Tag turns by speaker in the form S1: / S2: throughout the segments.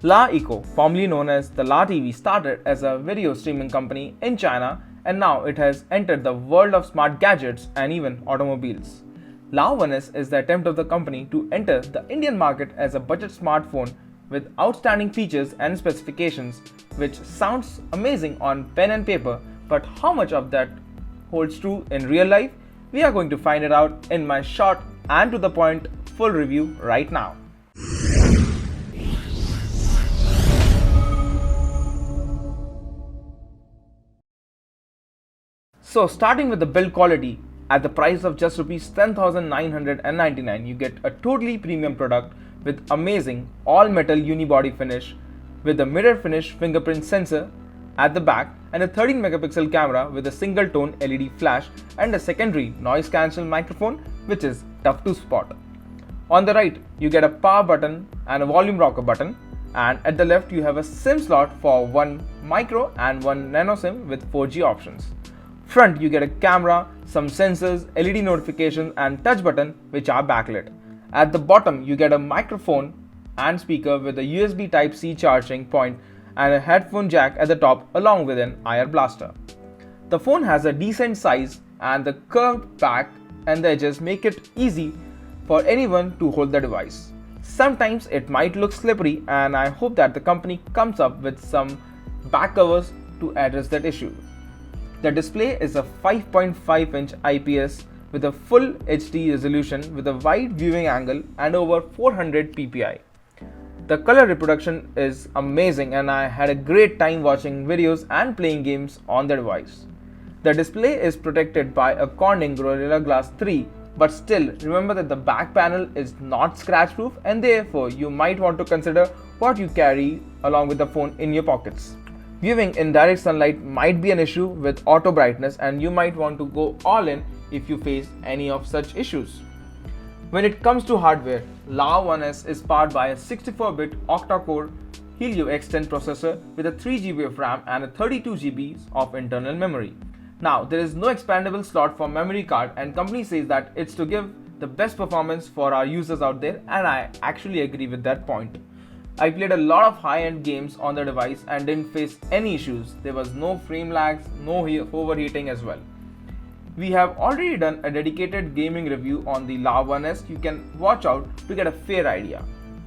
S1: LeEco, formerly known as the La TV, started as a video streaming company in China, and now it has entered the world of smart gadgets and even automobiles. La 1S is the attempt of the company to enter the Indian market as a budget smartphone with outstanding features and specifications, which sounds amazing on pen and paper, but how much of that holds true in real life? We are going to find it out in my short and to the point full review right now. So starting with the build quality, at the price of just Rs 10,999, you get a totally premium product with amazing all-metal unibody finish with a mirror finish fingerprint sensor at the back and a 13 megapixel camera with a single tone LED flash and a secondary noise cancel microphone, which is tough to spot. On the right, you get a power button and a volume rocker button, and at the left you have a SIM slot for one micro and one nano SIM with 4G options. Front, you get a camera, some sensors, LED notification and touch button which are backlit. At the bottom, you get a microphone and speaker with a USB Type-C charging point and a headphone jack at the top along with an IR blaster. The phone has a decent size and the curved back and the edges make it easy for anyone to hold the device. Sometimes it might look slippery, and I hope that the company comes up with some back covers to address that issue. The display is a 5.5-inch IPS with a full HD resolution with a wide viewing angle and over 400 ppi. The color reproduction is amazing, and I had a great time watching videos and playing games on the device. The display is protected by a Corning Gorilla Glass 3, but still remember that the back panel is not scratch proof, and therefore you might want to consider what you carry along with the phone in your pockets. Viewing in direct sunlight might be an issue with auto brightness, and you might want to go all in if you face any of such issues. When it comes to hardware, La 1S is powered by a 64-bit octa-core Helio X10 processor with a 3GB of RAM and a 32GB of internal memory. Now, there is no expandable slot for memory card, and company says that it's to give the best performance for our users out there, and I actually agree with that point. I played a lot of high-end games on the device and didn't face any issues. There was no frame lags, no overheating as well. We have already done a dedicated gaming review on the La 1S. You can watch out to get a fair idea.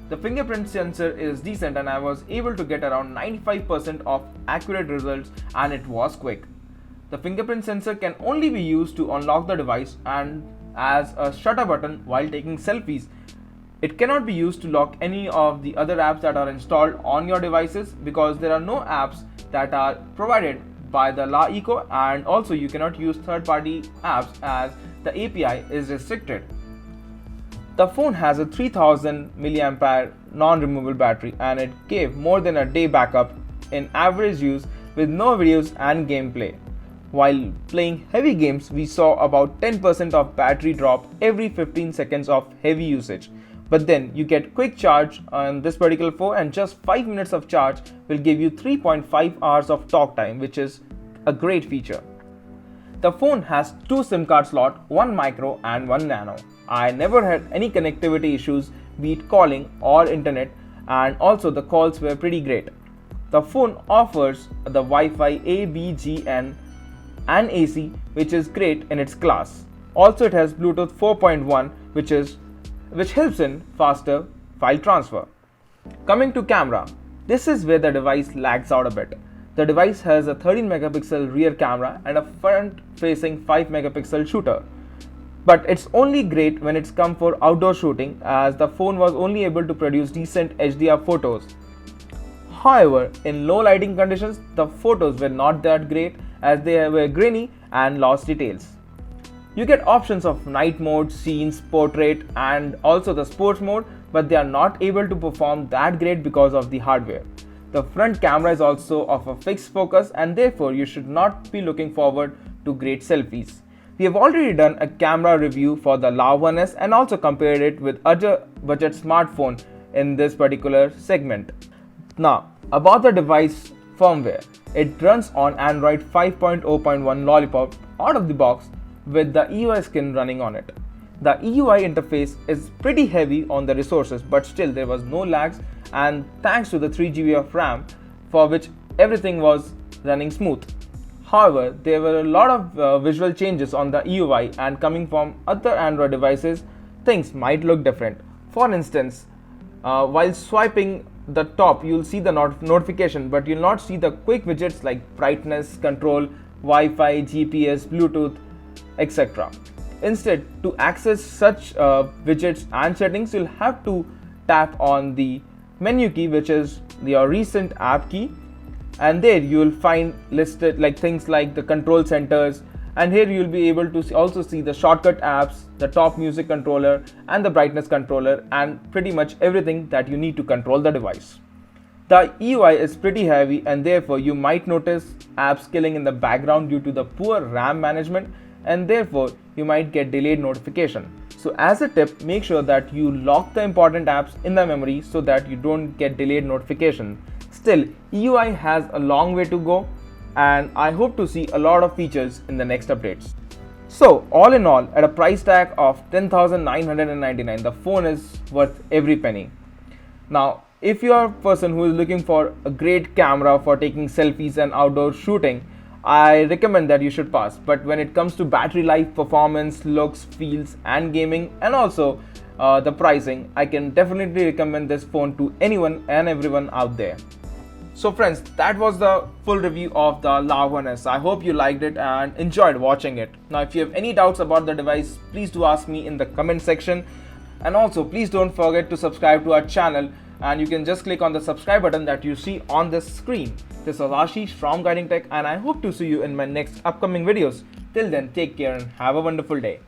S1: The fingerprint sensor is decent, and I was able to get around 95% of accurate results, and it was quick. The fingerprint sensor can only be used to unlock the device and as a shutter button while taking selfies. It cannot be used to lock any of the other apps that are installed on your devices because there are no apps that are provided by the LeEco, and also you cannot use third-party apps as the API is restricted. The phone has a 3000 mAh non-removable battery, and it gave more than a day backup in average use with no videos and gameplay. While playing heavy games, we saw about 10% of battery drop every 15 seconds of heavy usage. But then you get quick charge on this particular phone, and just 5 minutes of charge will give you 3.5 hours of talk time, which is a great feature. The phone has 2 SIM card slots, one micro and one nano. I never had any connectivity issues, be it calling or internet, and also the calls were pretty great. The phone offers the Wi-Fi A, B, G, N and AC, which is great in its class. Also, it has Bluetooth 4.1, which helps in faster file transfer. Coming to camera, this is where the device lags out a bit. The device has a 13 megapixel rear camera and a front facing 5 megapixel shooter. But it's only great when it's come for outdoor shooting, as the phone was only able to produce decent HDR photos. However, in low lighting conditions, the photos were not that great as they were grainy and lost details. You get options of night mode, scenes, portrait and also the sports mode, but they are not able to perform that great because of the hardware. The front camera is also of a fixed focus, and therefore you should not be looking forward to great selfies. We have already done a camera review for the La 1S and also compared it with other budget smartphone in this particular segment. Now, about the device firmware, it runs on Android 5.0.1 Lollipop out of the box with the EUI skin running on it. The EUI interface is pretty heavy on the resources, but still there was no lags and thanks to the 3 GB of RAM, for which everything was running smooth. However, there were a lot of visual changes on the EUI, and coming from other Android devices, things might look different. For instance, while swiping the top, you'll see the notification, but you'll not see the quick widgets like brightness, control, Wi-Fi, GPS, Bluetooth, etc. Instead, to access such widgets and settings, you'll have to tap on the menu key, which is your recent app key, and there you will find listed like things like the control centers, and here you will be able to also see the shortcut apps, the top music controller, and the brightness controller, and pretty much everything that you need to control the device. The EUI is pretty heavy, and therefore you might notice apps killing in the background due to the poor RAM management, and therefore you might get delayed notification. So as a tip, make sure that you lock the important apps in the memory so that you don't get delayed notification. Still, EUI has a long way to go, and I hope to see a lot of features in the next updates. So all in all, at a price tag of 10,999, the phone is worth every penny. Now, if you are a person who is looking for a great camera for taking selfies and outdoor shooting, I recommend that you should pass. But when it comes to battery life, performance, looks, feels, and gaming, and also the pricing, I can definitely recommend this phone to anyone and everyone out there. So friends, that was the full review of the La1S. I hope you liked it and enjoyed watching it. Now, if you have any doubts about the device, please do ask me in the comment section. And also, please don't forget to subscribe to our channel, and you can just click on the subscribe button that you see on this screen. This is Ashish from Guiding Tech, and I hope to see you in my next upcoming videos. Till then, take care and have a wonderful day.